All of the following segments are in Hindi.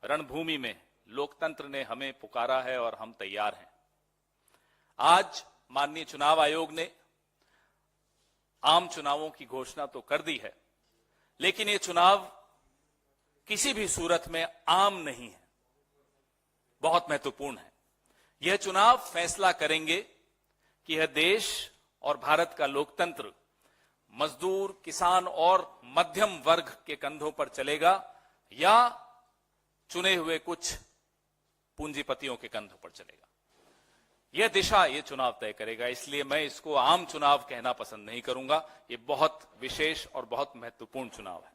रणभूमि में लोकतंत्र ने हमें पुकारा है और हम तैयार हैं। आज माननीय चुनाव आयोग ने आम चुनावों की घोषणा तो कर दी है, लेकिन ये चुनाव किसी भी सूरत में आम नहीं है, बहुत महत्वपूर्ण है। यह चुनाव फैसला करेंगे कि यह देश और भारत का लोकतंत्र मजदूर, किसान और मध्यम वर्ग के कंधों पर चलेगा या चुने हुए कुछ पूंजीपतियों के कंधों पर चलेगा। यह दिशा ये चुनाव तय करेगा। इसलिए मैं इसको आम चुनाव कहना पसंद नहीं करूंगा। ये बहुत विशेष और बहुत महत्वपूर्ण चुनाव है।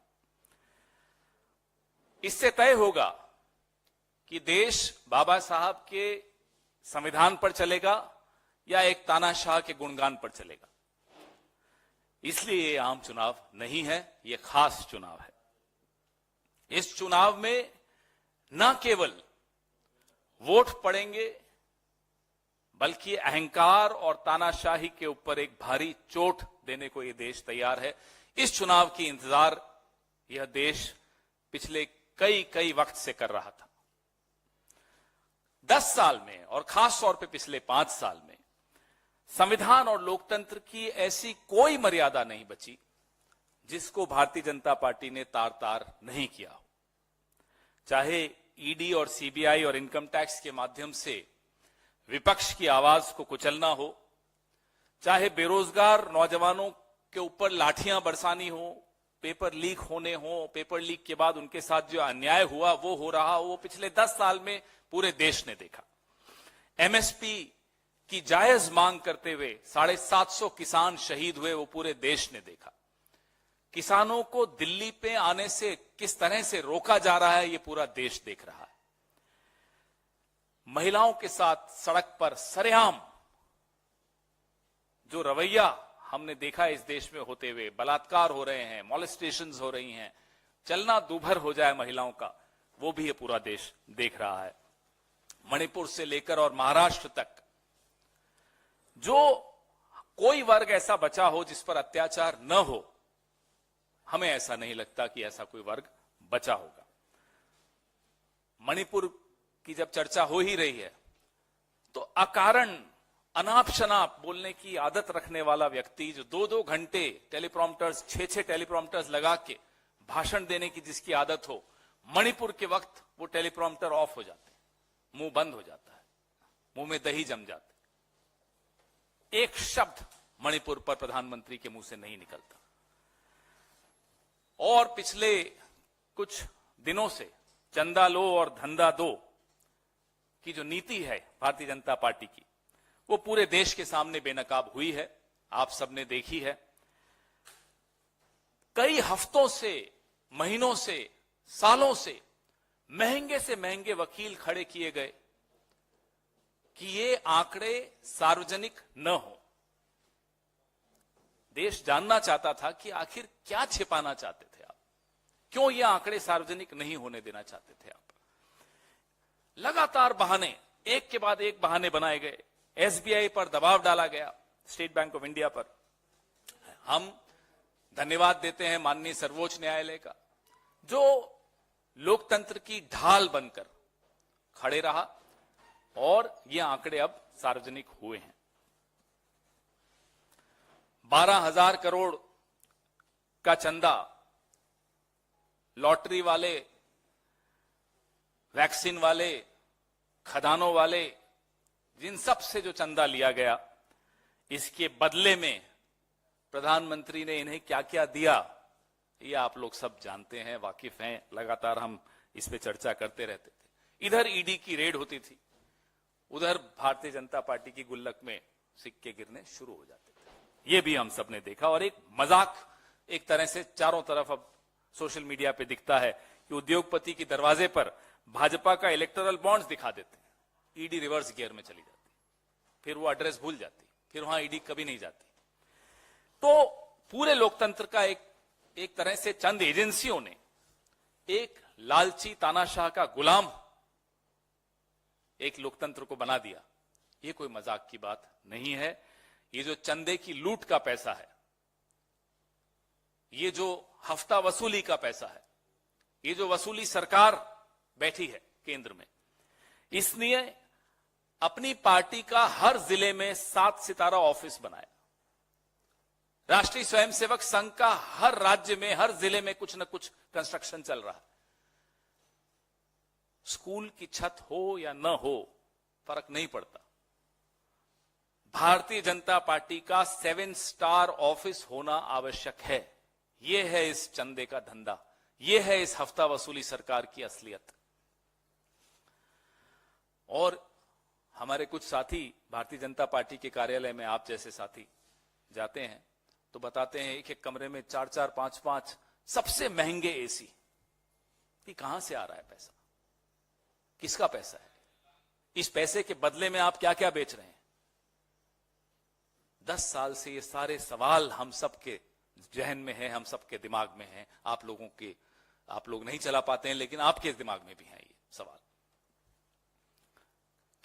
इससे तय होगा कि देश बाबा साहब के संविधान पर चलेगा या एक तानाशाह के गुणगान पर चलेगा। इसलिए ये आम चुनाव नहीं है, ये खास चुनाव है। इस चुनाव में न केवल वोट पड़ेंगे, बल्कि अहंकार और तानाशाही के ऊपर एक भारी चोट देने को यह देश तैयार है। इस चुनाव की इंतजार यह देश पिछले कई वक्त से कर रहा था। 10 साल में और खास तौर पे पिछले 5 साल में संविधान और लोकतंत्र की ऐसी कोई मर्यादा नहीं बची जिसको भारतीय जनता पार्टी ने तार-तार नहीं किया हो। चाहे ईडी और सीबीआई और इनकम टैक्स के माध्यम से विपक्ष की आवाज को कुचलना हो, चाहे बेरोजगार नौजवानों के ऊपर लाठियां बरसानी हो, पेपर लीक होने हो, पेपर लीक के बाद उनके साथ जो अन्याय हुआ वो हो रहा हो, वो पिछले 10 साल में पूरे देश ने देखा। एमएसपी की जायज मांग करते हुए 750 किसान शहीद हुए, वो पूरे देश ने देखा। किसानों को दिल्ली पे आने से किस तरह से रोका जा रहा है, ये पूरा देश देख रहा है। महिलाओं के साथ सड़क पर सरेआम जो रवैया हमने देखा इस देश में होते हुए, बलात्कार हो रहे हैं, मॉलेस्टेशंस हो रही हैं, चलना दूभर हो जाए महिलाओं का, वो भी ये पूरा देश देख रहा है। मणिपुर से लेकर और महाराष्ट्र तक जो कोई वर्ग ऐसा बचा हो जिस पर अत्याचार न हो, हमें ऐसा नहीं लगता कि ऐसा कोई वर्ग बचा होगा। मणिपुर की जब चर्चा हो ही रही है तो अकारण अनाप शनाप बोलने की आदत रखने वाला व्यक्ति जो 2-2 घंटे टेलीप्रॉम्प्टर्स, 6-6 टेलीप्रॉम्प्टर्स लगा के भाषण देने की जिसकी आदत हो, मणिपुर के वक्त वो टेलीप्रॉम्प्टर ऑफ हो जाते, मुंह बंद हो जाता है, मुंह में दही जम जाते, एक शब्द मणिपुर पर प्रधानमंत्री के मुंह से नहीं निकलता। और पिछले कुछ दिनों से चंदा लो और धंधा दो की जो नीति है भारतीय जनता पार्टी की, वो पूरे देश के सामने बेनकाब हुई है, आप सबने देखी है। कई हफ्तों से, महीनों से, सालों से महंगे वकील खड़े किए गए कि ये आंकड़े सार्वजनिक न हो। देश जानना चाहता था कि आखिर क्या छिपाना चाहते थे आप, क्यों ये आंकड़े सार्वजनिक नहीं होने देना चाहते थे आप। लगातार बहाने, एक के बाद एक बहाने बनाए गए। एसबीआई पर दबाव डाला गया, स्टेट बैंक ऑफ इंडिया पर। हम धन्यवाद देते हैं माननीय सर्वोच्च न्यायालय का, जो लोकतंत्र की ढाल बनकर खड़े रहा और ये आंकड़े अब सार्वजनिक हुए हैं। 12,000 करोड़ का चंदा लॉटरी वाले, वैक्सीन वाले, खदानों वाले, जिन सब से जो चंदा लिया गया, इसके बदले में प्रधानमंत्री ने इन्हें क्या क्या दिया, ये आप लोग सब जानते हैं, वाकिफ हैं। लगातार हम इस पे चर्चा करते रहते थे। इधर ईडी की रेड होती थी, उधर भारतीय जनता पार्टी की गुल्लक में सिक्के गिरने शुरू हो जाते थे। ये भी हम सब ने देखा। और एक मजाक एक तरह से चारों तरफ अब सोशल मीडिया पे दिखता है कि उद्योगपति के दरवाजे पर भाजपा का इलेक्टोरल बॉन्ड्स दिखा देते, ईडी रिवर्स गियर में चली जाती, फिर वो एड्रेस भूल जाती, फिर वहां ईडी कभी नहीं जाती। तो पूरे लोकतंत्र का एक तरह से चंद एजेंसियों ने एक लालची तानाशाह का गुलाम एक लोकतंत्र को बना दिया। ये कोई मजाक की बात नहीं है। ये जो चंदे की लूट का पैसा है, ये जो हफ्ता वसूली का पैसा है, ये जो वसूली सरकार बैठी है केंद्र में, इसलिए अपनी पार्टी का हर जिले में 7 सितारा ऑफिस बनाया। राष्ट्रीय स्वयंसेवक संघ का हर राज्य में, हर जिले में कुछ न कुछ कंस्ट्रक्शन चल रहा है। स्कूल की छत हो या न हो फर्क नहीं पड़ता, भारतीय जनता पार्टी का 7 स्टार ऑफिस होना आवश्यक है। यह है इस चंदे का धंधा, यह है इस हफ्ता वसूली सरकार की असलियत। और हमारे कुछ साथी भारतीय जनता पार्टी के कार्यालय में, आप जैसे साथी जाते हैं तो बताते हैं एक एक कमरे में 4-4, 5-5 सबसे महंगे एसी। कि कहां से आ रहा है पैसा, किसका पैसा है? इस पैसे के बदले में आप क्या क्या बेच रहे हैं? 10 साल से ये सारे सवाल हम सबके जहन में हैं, हम सबके दिमाग में हैं। आप लोग नहीं चला पाते हैं, लेकिन आपके दिमाग में भी हैं ये सवाल।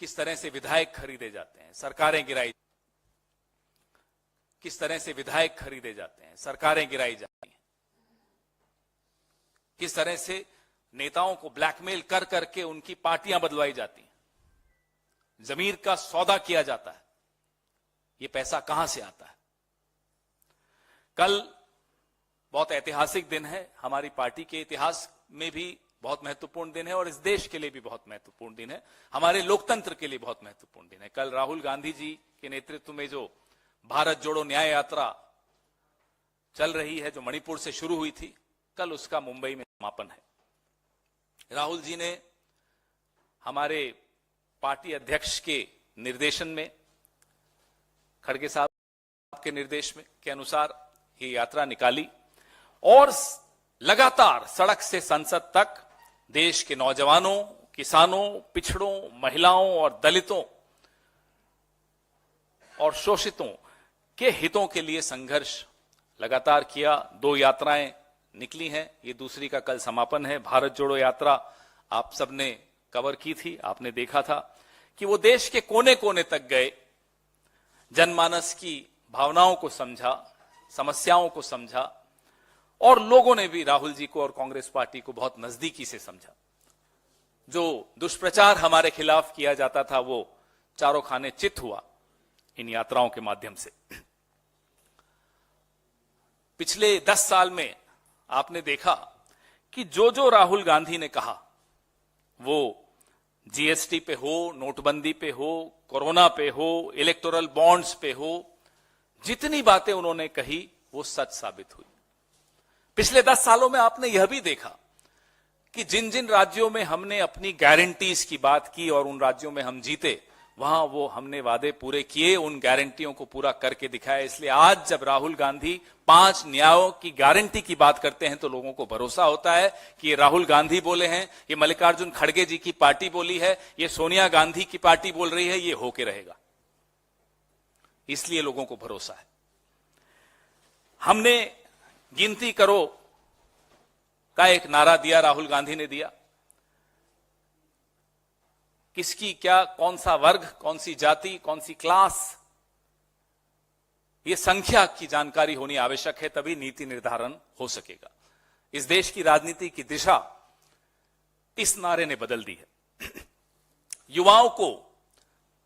किस तरह से विधायक खरीदे जाते हैं, सरकारें गिराई, किस तरह से विधायक खरीदे जाते हैं, सरकारें गिराई जाती हैं, किस तरह से नेताओं को ब्लैकमेल कर करके उनकी पार्टियां बदलवाई जाती हैं, जमीर का सौदा किया जाता है। ये पैसा कहां से आता है? कल बहुत ऐतिहासिक दिन है, हमारी पार्टी के इतिहास में भी बहुत महत्वपूर्ण दिन है और इस देश के लिए भी बहुत महत्वपूर्ण दिन है, हमारे लोकतंत्र के लिए बहुत महत्वपूर्ण दिन है। कल राहुल गांधी जी के नेतृत्व में जो भारत जोड़ो न्याय यात्रा चल रही है, जो मणिपुर से शुरू हुई थी, कल उसका मुंबई में समापन है। राहुल जी ने हमारे पार्टी अध्यक्ष के निर्देशन में, खड़गे साहब के निर्देश में के अनुसार ये यात्रा निकाली और लगातार सड़क से संसद तक देश के नौजवानों, किसानों, पिछड़ों, महिलाओं और दलितों और शोषितों के हितों के लिए संघर्ष लगातार किया। 2 यात्राएं निकली हैं, ये दूसरी का कल समापन है। भारत जोड़ो यात्रा आप सबने कवर की थी, आपने देखा था कि वो देश के कोने कोने तक गए, जनमानस की भावनाओं को समझा, समस्याओं को समझा और लोगों ने भी राहुल जी को और कांग्रेस पार्टी को बहुत नजदीकी से समझा। जो दुष्प्रचार हमारे खिलाफ किया जाता था वो चारों खाने चित हुआ इन यात्राओं के माध्यम से। पिछले 10 साल में आपने देखा कि जो राहुल गांधी ने कहा, वो जीएसटी पे हो, नोटबंदी पे हो, कोरोना पे हो, इलेक्टोरल बॉन्ड्स पे हो, जितनी बातें उन्होंने कही वो सच साबित हुई। पिछले 10 सालों में आपने यह भी देखा कि जिन जिन राज्यों में हमने अपनी गारंटीज की बात की और उन राज्यों में हम जीते, वहां वो हमने वादे पूरे किए, उन गारंटियों को पूरा करके दिखाया। इसलिए आज जब राहुल गांधी 5 न्यायों की गारंटी की बात करते हैं तो लोगों को भरोसा होता है कि ये राहुल गांधी बोले हैं, ये मल्लिकार्जुन खड़गे जी की पार्टी बोली है, ये सोनिया गांधी की पार्टी बोल रही है, ये होके रहेगा। इसलिए लोगों को भरोसा है। हमने गिनती करो का एक नारा दिया, राहुल गांधी ने दिया। किसकी क्या, कौन सा वर्ग, कौन सी जाति, कौन सी क्लास, ये संख्या की जानकारी होनी आवश्यक है, तभी नीति निर्धारण हो सकेगा। इस देश की राजनीति की दिशा इस नारे ने बदल दी है। युवाओं को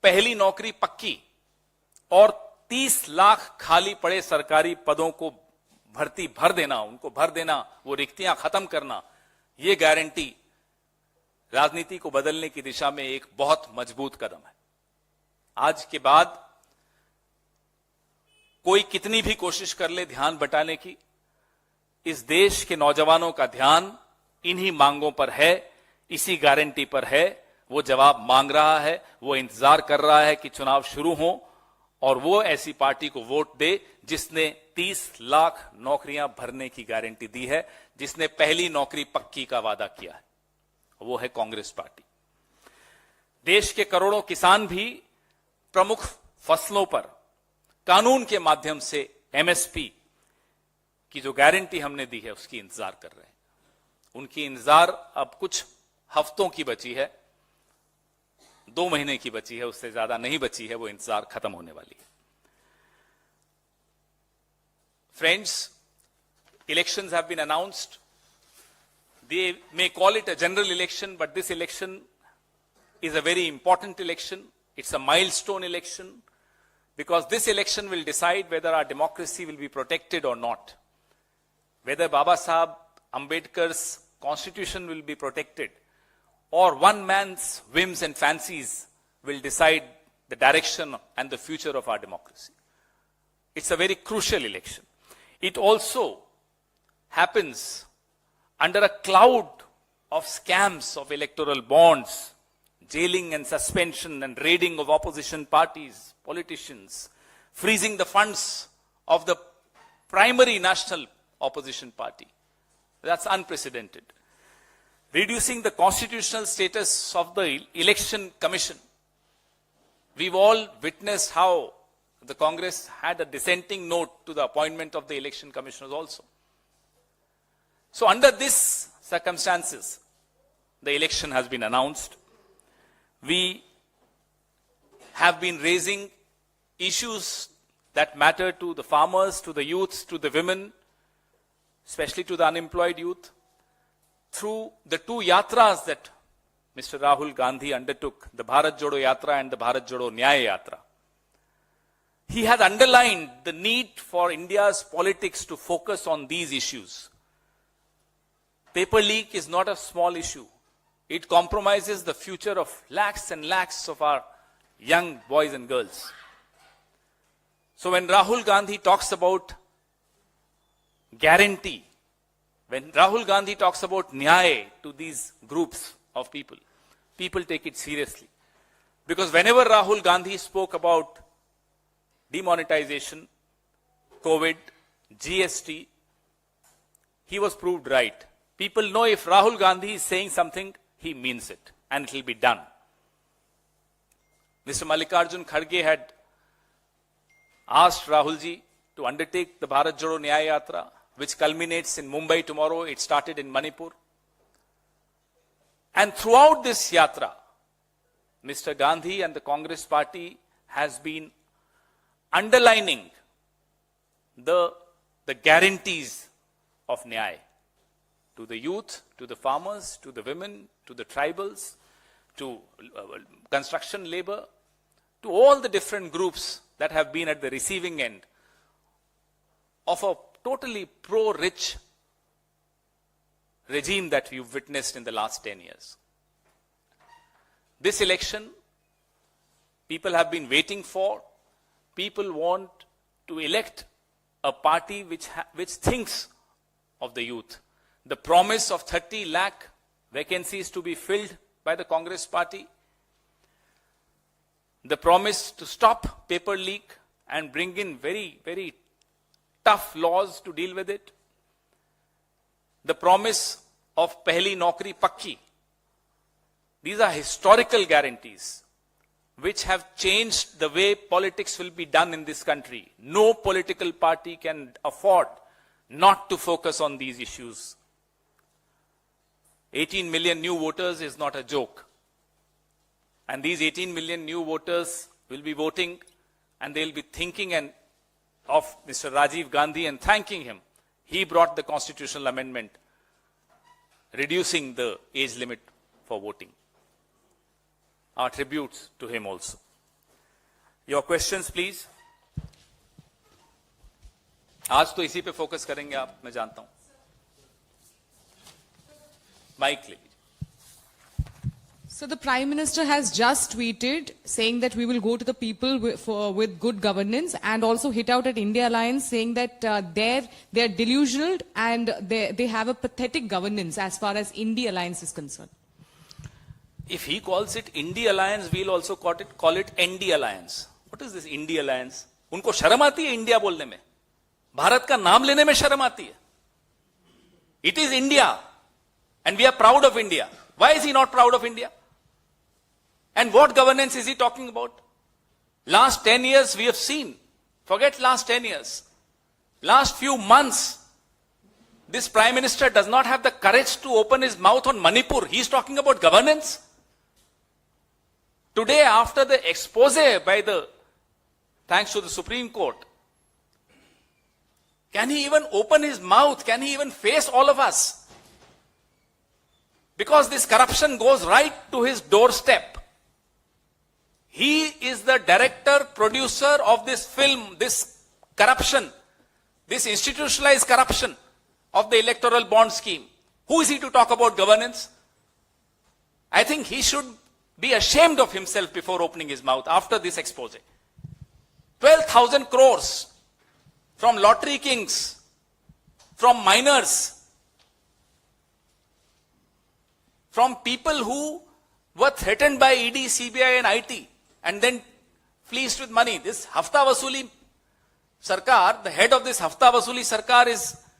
पहली नौकरी पक्की और 30 लाख खाली पड़े सरकारी पदों को भर्ती भर देना, उनको भर देना, वो रिक्तियां खत्म करना, ये गारंटी राजनीति को बदलने की दिशा में एक बहुत मजबूत कदम है। आज के बाद कोई कितनी भी कोशिश कर ले ध्यान बटाने की, इस देश के नौजवानों का ध्यान इन्हीं मांगों पर है, इसी गारंटी पर है। वो जवाब मांग रहा है, वो इंतजार कर रहा है कि चुनाव शुरू हो और वो ऐसी पार्टी को वोट दे जिसने 30 लाख नौकरियां भरने की गारंटी दी है, जिसने पहली नौकरी पक्की का वादा किया है, वो है कांग्रेस पार्टी। देश के करोड़ों किसान भी प्रमुख फसलों पर कानून के माध्यम से एमएसपी की जो गारंटी हमने दी है उसकी इंतजार कर रहे हैं। उनकी इंतजार अब कुछ हफ्तों की बची है, 2 महीने की बची है, उससे ज्यादा नहीं बची है, वो इंतजार खत्म होने वाली है। Friends, elections have been announced. They may call it a general election, but this election is a very important election. It's a milestone election because this election will decide whether our democracy will be protected or not. Whether Baba Sahib Ambedkar's constitution will be protected or one man's whims and fancies will decide the direction and the future of our democracy. It's a very crucial election. It also happens under a cloud of scams of electoral bonds, jailing and suspension and raiding of opposition parties, politicians, freezing the funds of the primary national opposition party. That's unprecedented. Reducing the constitutional status of the election commission. We've all witnessed how the Congress had a dissenting note to the appointment of the election commissioners also. So under these circumstances, the election has been announced. We have been raising issues that matter to the farmers, to the youths, to the women, especially to the unemployed youth, through the two yatras that Mr. Rahul Gandhi undertook, the Bharat Jodo Yatra and the Bharat Jodo Nyaya Yatra. He has underlined the need for India's politics to focus on these issues. Paper leak is not a small issue. It compromises the future of lakhs and lakhs of our young boys and girls. So when Rahul Gandhi talks about guarantee, when Rahul Gandhi talks about nyaya to these groups of people, people take it seriously. Because whenever Rahul Gandhi spoke about demonetization, COVID, GST, he was proved right. People know if Rahul Gandhi is saying something, he means it, and it will be done. Mr. Mallikarjun Kharge had asked Rahulji to undertake the Bharat Jodo Nyaya Yatra, which culminates in Mumbai tomorrow. It started in Manipur. And throughout this yatra, Mr. Gandhi and the Congress party has been underlining the guarantees of Nyaya to the youth, to the farmers, to the women, to the tribals, to construction labor, to all the different groups that have been at the receiving end of a totally pro-rich regime that we've witnessed in the last 10 years. This election, people have been waiting for. People want to elect a party which thinks of the youth. The promise of 30 lakh vacancies to be filled by the Congress party. The promise to stop paper leak and bring in very, very tough laws to deal with it. The promise of Pehli Naukri Pakki. These are historical guarantees which have changed the way politics will be done in this country. No political party can afford not to focus on these issues. 18 million new voters is not a joke. And these 18 million new voters will be voting and they'll be thinking of Mr. Rajiv Gandhi and thanking him. He brought the constitutional amendment reducing the age limit for voting. Our tributes to him also. Your questions, please. आज तो इसी पे फोकस करेंगे आप, मैं जानता हूं. माइक ले लीजिए. So the Prime Minister has just tweeted saying that we will go to the people with good governance, and also hit out at India Alliance saying that they're delusional and they have a pathetic governance as far as India Alliance is concerned. If he calls it India Alliance, we'll also call it ND Alliance. What is this India Alliance? उनको शर्म आती है इंडिया बोलने में, भारत का नाम लेने में शर्म आती है. It is India and we are proud of India. Why is he not proud of India? And what governance is he talking about? Last 10 years we have seen. Forget last 10 years. Last few months, this Prime Minister does not have the courage to open his mouth on Manipur. He is talking about governance. Today, after the expose by thanks to the Supreme Court, can he even open his mouth? Can he even face all of us? because this corruption goes right to his doorstep. He is the director, producer of this film, this corruption, this institutionalized corruption of the electoral bond scheme. Who is he to talk about governance? I think he should be ashamed of himself before opening his mouth after this expose. 12,000 crores from lottery kings, from minors, from people who were threatened by ED, CBI and IT and then fleeced with money. This Hafta Vasuli Sarkar, the head of this Hafta Vasuli Sarkar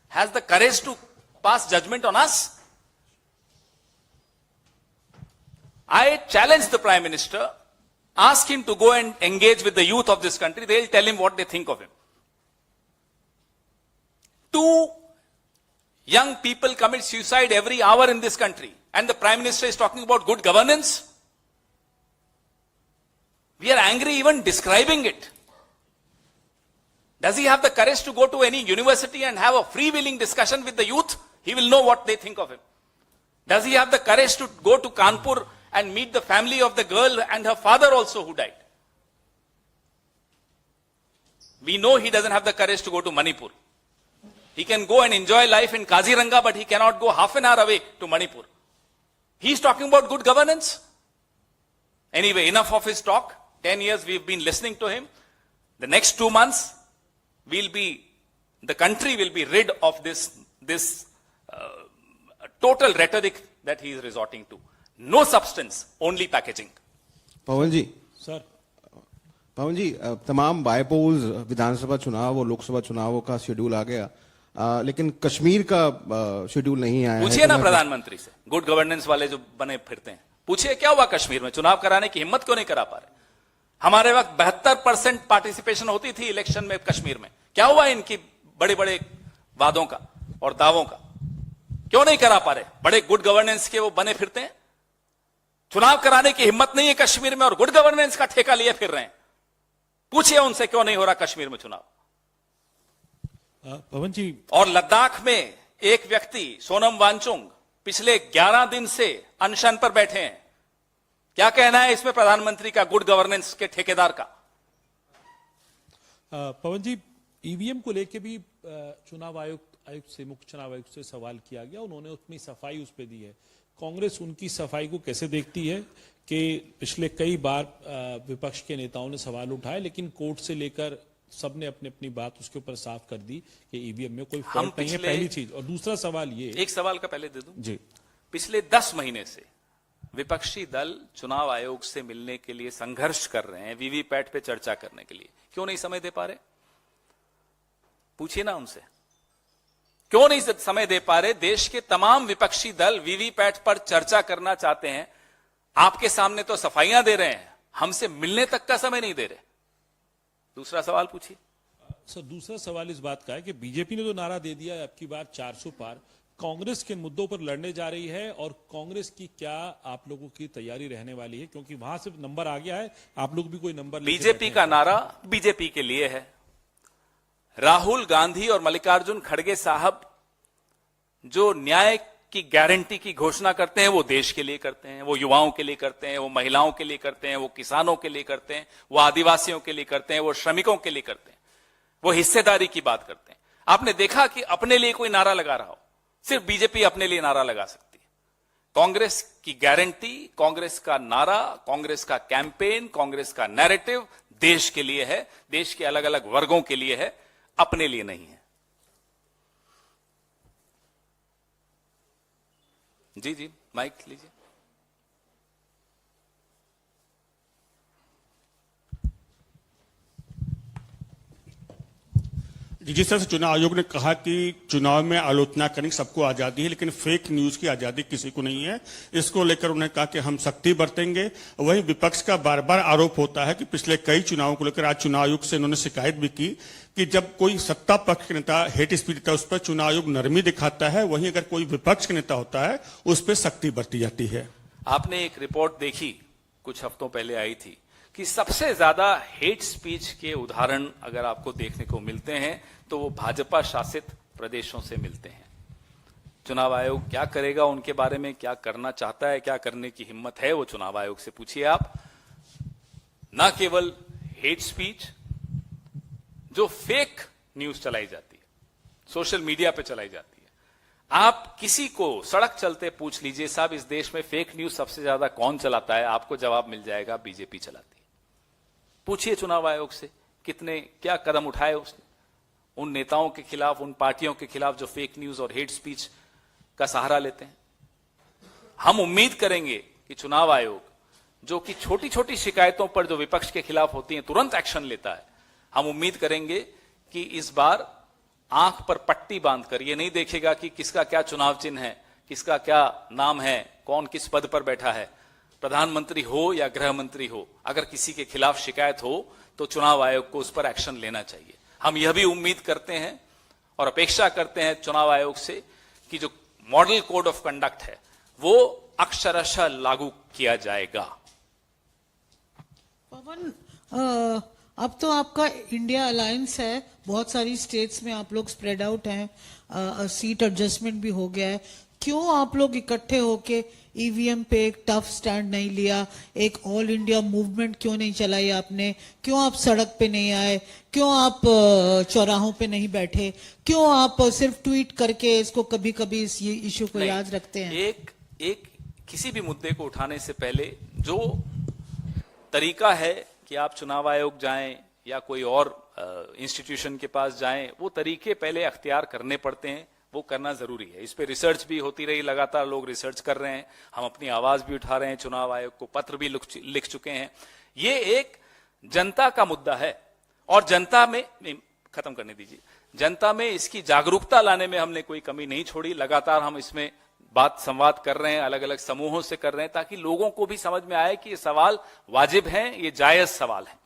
has the courage to pass judgment on us. I challenge the Prime Minister, ask him to go and engage with the youth of this country. They'll tell him what they think of him. 2 young people commit suicide every hour in this country. And the Prime Minister is talking about good governance. We are angry even describing it. Does he have the courage to go to any university and have a freewheeling discussion with the youth? He will know what they think of him. Does he have the courage to go to Kanpur and meet the family of the girl and her father also who died? We know he doesn't have the courage to go to Manipur. He can go and enjoy life in Kaziranga, but he cannot go half an hour away to Manipur. He's talking about good governance. Anyway, enough of his talk. 10 years we've been listening to him. The next 2 months, the country will be rid of this total rhetoric that he is resorting to. No substance, only packaging. Pawan ji, sir, पवन जी, तमाम बायपोल्स विधानसभा चुनाव और लोकसभा चुनावों का शेड्यूल आ गया, लेकिन कश्मीर का शेड्यूल नहीं आया है। पूछिए ना प्रधानमंत्री से, गुड गवर्नेंस वाले जो बने फिरते हैं, पूछिए क्या हुआ कश्मीर में? चुनाव कराने की हिम्मत क्यों नहीं करा पा रहे? हमारे वक्त 72% पार्टिसिपेशन होती थी इलेक्शन में कश्मीर में। क्या हुआ इनकी बड़े बड़े वादों का और दावों का? क्यों नहीं करा पा रहे? बड़े गुड गवर्नेंस के वो बने फिरते हैं। चुनाव कराने की हिम्मत नहीं है कश्मीर में और गुड गवर्नेंस का ठेका लिए फिर रहे हैं। पूछिए उनसे क्यों नहीं हो रहा कश्मीर में चुनाव। पवन जी, और लद्दाख में एक व्यक्ति सोनम वांगचुक पिछले 11 दिन से अनशन पर बैठे हैं। क्या कहना है इसमें प्रधानमंत्री का, गुड गवर्नेंस के ठेकेदार का? पवन जी, ईवीएम को लेकर भी चुनाव आयुक्त से, मुख्य चुनाव आयुक्त से सवाल किया गया। उन्होंने अपनी सफाई उस पर दी है। कांग्रेस उनकी सफाई को कैसे देखती है कि पिछले कई बार विपक्ष के नेताओं ने सवाल उठाए, लेकिन कोर्ट से लेकर सबने अपनी अपनी बात उसके ऊपर साफ कर दी कि ईवीएम में कोई फॉल्ट नहीं है, पहली चीज। और दूसरा सवाल ये, एक सवाल का पहले दे दूं जी, पिछले 10 महीने से विपक्षी दल चुनाव आयोग से मिलने के लिए संघर्ष कर रहे हैं, वीवीपैट पे चर्चा करने के लिए। क्यों नहीं समय दे पा रहे? पूछिए ना उनसे, क्यों नहीं समय दे पा रहे? देश के तमाम विपक्षी दल वीवीपैट पर चर्चा करना चाहते हैं। आपके सामने तो सफाइयां दे रहे हैं, हमसे मिलने तक का समय नहीं दे रहे। दूसरा सवाल पूछिए। सर, दूसरा सवाल इस बात का है कि बीजेपी ने तो नारा दे दिया अब की बार 400 पार, कांग्रेस किन मुद्दों पर लड़ने जा रही है और कांग्रेस की क्या आप लोगों की तैयारी रहने वाली है? क्योंकि वहां से नंबर आ गया है, आप लोग भी कोई नंबर लेके बीजेपी का नारा बीजेपी के लिए है। राहुल गांधी और मल्लिकार्जुन खड़गे साहब जो न्याय की गारंटी की घोषणा करते हैं, वो देश के लिए करते हैं, वो युवाओं के लिए करते हैं, वो महिलाओं के लिए करते हैं, वो किसानों के लिए करते हैं, वो आदिवासियों के लिए करते हैं, वो श्रमिकों के लिए करते हैं, वो हिस्सेदारी की बात करते हैं। आपने देखा कि अपने लिए कोई नारा लगा रहा हो? सिर्फ बीजेपी अपने लिए नारा लगा सकती है। कांग्रेस की गारंटी, कांग्रेस का नारा, कांग्रेस का कैंपेन, कांग्रेस का नैरेटिव देश के लिए है, देश के अलग अलग वर्गों के लिए है, अपने लिए नहीं है। जी जी, माइक लीजिए। जिस तरह से चुनाव आयोग ने कहा कि चुनाव में आलोचना करने की सबको आजादी है, लेकिन फेक न्यूज की आजादी किसी को नहीं है, इसको लेकर उन्होंने कहा कि हम सख्ती बरतेंगे। वहीं विपक्ष का बार बार आरोप होता है कि पिछले कई चुनावों को लेकर आज चुनाव आयोग से उन्होंने शिकायत भी की कि जब कोई सत्ता पक्ष के नेता हेट स्पीच देता है उस पर चुनाव आयोग नरमी दिखाता है, वहीं अगर कोई विपक्ष का नेता होता है उस पर सख्ती बरती जाती है। आपने एक रिपोर्ट देखी, कुछ हफ्तों पहले आई थी, कि सबसे ज्यादा हेट स्पीच के उदाहरण अगर आपको देखने को मिलते हैं तो वो भाजपा शासित प्रदेशों से मिलते हैं। चुनाव आयोग क्या करेगा, उनके बारे में क्या करना चाहता है, क्या करने की हिम्मत है, वो चुनाव आयोग से पूछिए आप। ना केवल हेट स्पीच, जो फेक न्यूज चलाई जाती है, सोशल मीडिया पे चलाई जाती है, आप किसी को सड़क चलते पूछ लीजिए, साहब इस देश में फेक न्यूज सबसे ज्यादा कौन चलाता है, आपको जवाब मिल जाएगा, बीजेपी चलाती है। पूछिए चुनाव आयोग से कितने क्या कदम उठाए उसने उन नेताओं के खिलाफ, उन पार्टियों के खिलाफ जो फेक न्यूज और हेट स्पीच का सहारा लेते हैं। हम उम्मीद करेंगे कि चुनाव आयोग, जो कि छोटी छोटी शिकायतों पर जो विपक्ष के खिलाफ होती हैं तुरंत एक्शन लेता है, हम उम्मीद करेंगे कि इस बार आंख पर पट्टी बांधकर ये नहीं देखेगा कि किसका क्या चुनाव चिन्ह है, किसका क्या नाम है, कौन किस पद पर बैठा है, प्रधानमंत्री हो या गृह मंत्री हो, अगर किसी के खिलाफ शिकायत हो तो चुनाव आयोग को उस पर एक्शन लेना चाहिए। हम यह भी उम्मीद करते हैं और अपेक्षा करते हैं चुनाव आयोग से कि जो मॉडल कोड ऑफ कंडक्ट है वो अक्षरशः लागू किया जाएगा। पवन, अब तो आपका इंडिया अलायंस है, बहुत सारी स्टेट्स में आप लोग स्प्रेड आउट हैं, सीट एडजस्टमेंट भी हो गया है, क्यों आप लोग इकट्ठे होके ईवीएम पे एक टफ स्टैंड नहीं लिया, एक ऑल इंडिया मूवमेंट क्यों नहीं चलाई आपने, क्यों आप सड़क पे नहीं आए, क्यों आप चौराहों पे नहीं बैठे, क्यों आप सिर्फ ट्वीट करके इसको कभी कभी इस ये इशू को याद रखते हैं? एक किसी भी मुद्दे को उठाने से पहले जो तरीका है कि आप चुनाव आयोग जाएं या कोई और इंस्टीट्यूशन के पास जाएं, वो तरीके पहले अख्तियार करने पड़ते हैं, वो करना जरूरी है। इस पे रिसर्च भी होती रही, लगातार लोग रिसर्च कर रहे हैं, हम अपनी आवाज भी उठा रहे हैं, चुनाव आयोग को पत्र भी लिख चुके हैं। ये एक जनता का मुद्दा है और जनता में, खत्म करने दीजिए, जनता में इसकी जागरूकता लाने में हमने कोई कमी नहीं छोड़ी। लगातार हम इसमें बात संवाद कर रहे हैं, अलग अलग समूहों से कर रहे हैं, ताकि लोगों को भी समझ में आए कि ये सवाल वाजिब हैं, ये जायज सवाल है।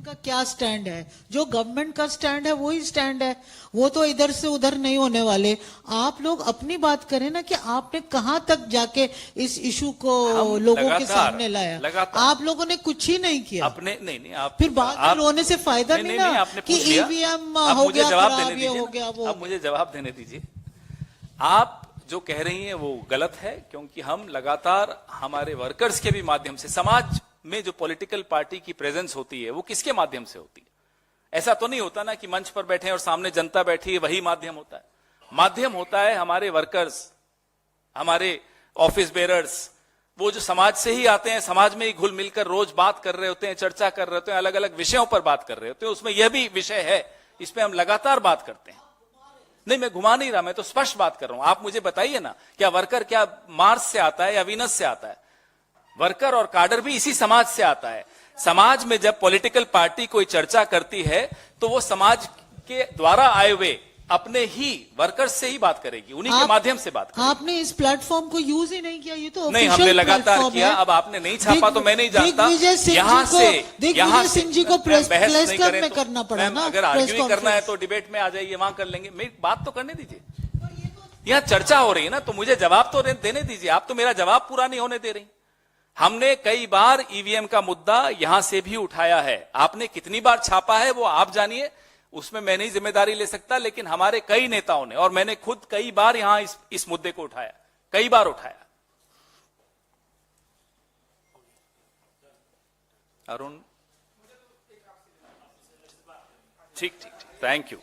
का क्या स्टैंड है, जो गवर्नमेंट का स्टैंड है वही स्टैंड है, वो तो इधर से उधर नहीं होने वाले। आप लोग अपनी बात करें ना कि आपने कहां तक जाके इस इशू को लोगों के सामने लाया। आप लोगों ने कुछ ही नहीं किया अपने नहीं आप फिर बाद में रोने से फायदा नहीं ना कि ईवीएम हो गया, खराब ये हो गया, वो। अब मुझे जवाब देने दीजिए। आप जो कह रही हैं वो गलत है, क्योंकि हम लगातार हमारे वर्कर्स के भी माध्यम से, समाज में जो पॉलिटिकल पार्टी की प्रेजेंस होती है वो किसके माध्यम से होती है? ऐसा तो नहीं होता ना कि मंच पर बैठे और सामने जनता बैठी है वही माध्यम होता है। माध्यम होता है हमारे वर्कर्स, हमारे ऑफिस बेरर्स, वो जो समाज से ही आते हैं, समाज में ही घुल मिलकर रोज बात कर रहे होते हैं, चर्चा कर रहे होते हैं, अलग अलग विषयों पर बात कर रहे होते हैं। उसमें यह भी विषय है, इस पे हम लगातार बात करते हैं। नहीं, मैं घुमा नहीं रहा, मैं तो स्पष्ट बात कर रहा हूं। आप मुझे बताइए ना, क्या वर्कर क्या मार्स से आता है या वीनस से आता है? वर्कर और काडर भी इसी समाज से आता है। समाज में जब पॉलिटिकल पार्टी कोई चर्चा करती है तो वो समाज के द्वारा आए हुए अपने ही वर्कर्स से ही बात करेगी, उन्हीं के माध्यम से बात करेगी। आपने इस प्लेटफॉर्म को यूज ही नहीं किया, ये तो नहीं, हमने लगातार किया। अब आपने नहीं छापा तो मैं नहीं जानता। दिग्विजय सिंह जी को प्रेस क्लब में करना पड़ा ना। अगर आर्ग्यू करना है तो डिबेट में आ जाइए, वहां कर लेंगे। मेरी बात तो करने दीजिए, यहाँ चर्चा हो रही है ना, तो मुझे जवाब तो देने दीजिए। आप तो मेरा जवाब पूरा नहीं होने दे रही। हमने कई बार ईवीएम का मुद्दा यहां से भी उठाया है। आपने कितनी बार छापा है वो आप जानिए, उसमें मैं नहीं जिम्मेदारी ले सकता, लेकिन हमारे कई नेताओं ने और मैंने खुद कई बार यहां इस मुद्दे को उठाया, कई बार उठाया। अरुण, ठीक, थैंक यू।